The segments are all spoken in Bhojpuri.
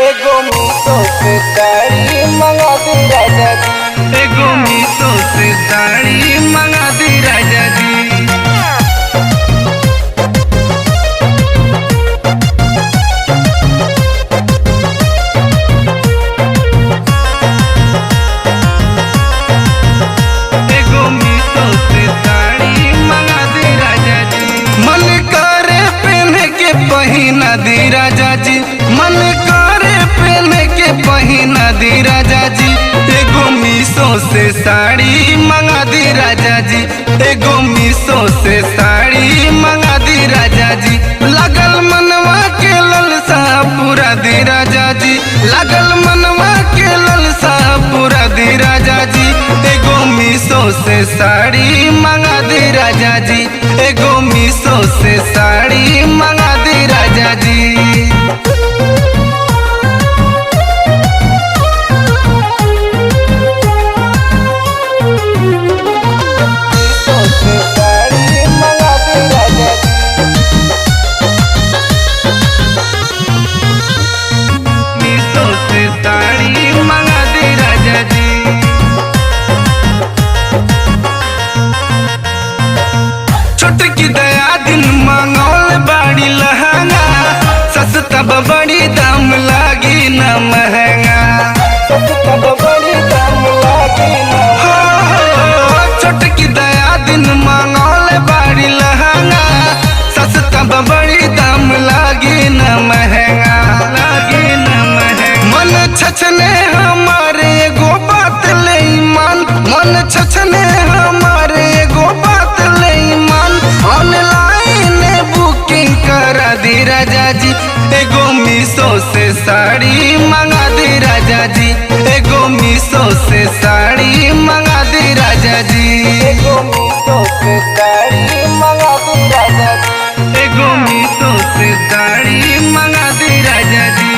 एगो मीशो से साड़ी मंगा दे राजा जी। एगो मीशो से साड़ी मंगा दे राजा जी। एगो मीशो से साड़ी मंगा दे राजा जी। मन करे पहने के पहिना दी राजा जी। मन करे पहने के पहिना दी राजा जी। एगो मीशो से साड़ी मंगा दी राजा जी। एगो मीशो से साड़ी मंगा दी राजा जी। लगल मनवा के ललसा पूरा दी राजा जी। लगल मनवा के ललसा पूरा दी राजा जी। एगो मीशो से साड़ी मंगा दी राजा जी। एगो मीशो से साड़ी मंगा दी राजा जी। मीशो से साड़ी मंगा दे राजा जी। मीशो से साड़ी मंगा दे राजा जी। छोटकी दया दिन मंगौल बाड़ी लहंगा। सस्ता बड़ी दाम लागी न महंगा। सस्ता बड़ी दाम लागी ना। छोटकी दया दिन मंगौल बाड़ी लहंगा। सस्ता बड़ी दाम लागी न महंगा। लागी न महंगा। मन छछने हमारे एगो बात ले ईमान। मन छछने हमारे एगो बात ले ईमान। ऑनलाइन बुकिंग करा दी राजा जी। एगो मीशो से साड़ी मंगा दी राजा जी। एगो मीशो से साड़ी मंगा दी राजा जी। एगो मीशो से साड़ी मंगा दे राजा जी। एगो मीशो से साड़ी मंगा दी राजा जी।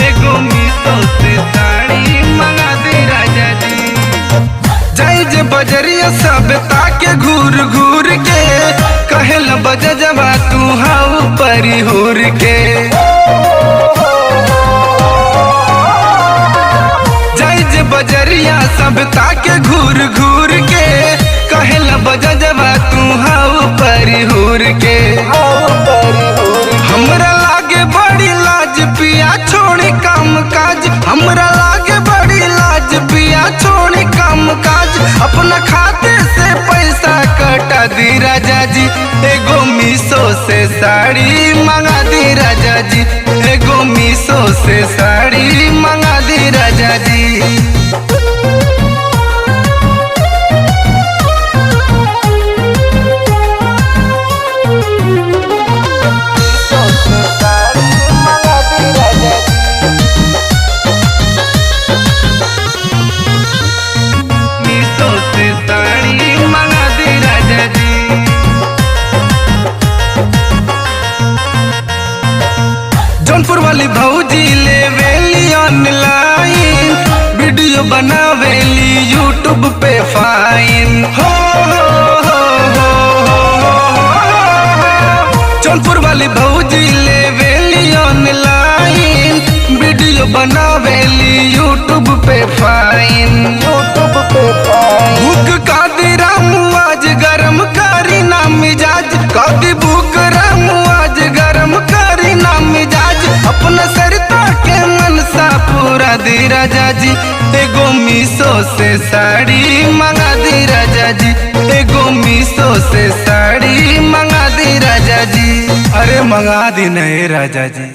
एगो मीशो से साड़ी मंगा दी राजा जी। जय जे बजरिया सब ताके घूर घूर के। कहल बजजबा तू हाउ परी हुर के। जय जे बजरिया सब ताके घूर घूर के। कहल बजजबा तू हाउ परी हुर के। हमरा लागे बड़ी लाज पिया छोड़ी काम काज। हमरा लागे बड़ी लाज पिया छोड़ी काम काज। अपना खाते से पैसा कटा दी राजा जी। एगो मीशो से साड़ी मंगा दी राजा जी। एगो मीशो से साड़ी मंगा दी राजा जी। मीशो से साड़ी मंगा दे राजा जी। मीशो से साड़ी मंगा दी राजा जी। जौनपुर वाली भौजी लेवेली ऑनलाइन। वीडियो बनावेली यूट्यूब पे फाइन। हो जौनपुर वाली भौजी लेवेली ऑनलाइन। वीडियो बनावेली यूट्यूब पे फाइन। यूट्यूब पे पाई भूख कादी रामू आज गरम करी ना मिजाज। कादी भूख रामू आज गरम करी ना मिजाज। अपना सरता के मनसा पूरा दी राजा जी। एगो मीशो से साड़ी मंगा दी राजा जी। एगो मीशो से साड़ी मंगा दी राजा जी। अरे मंगा दी नए राजा जी।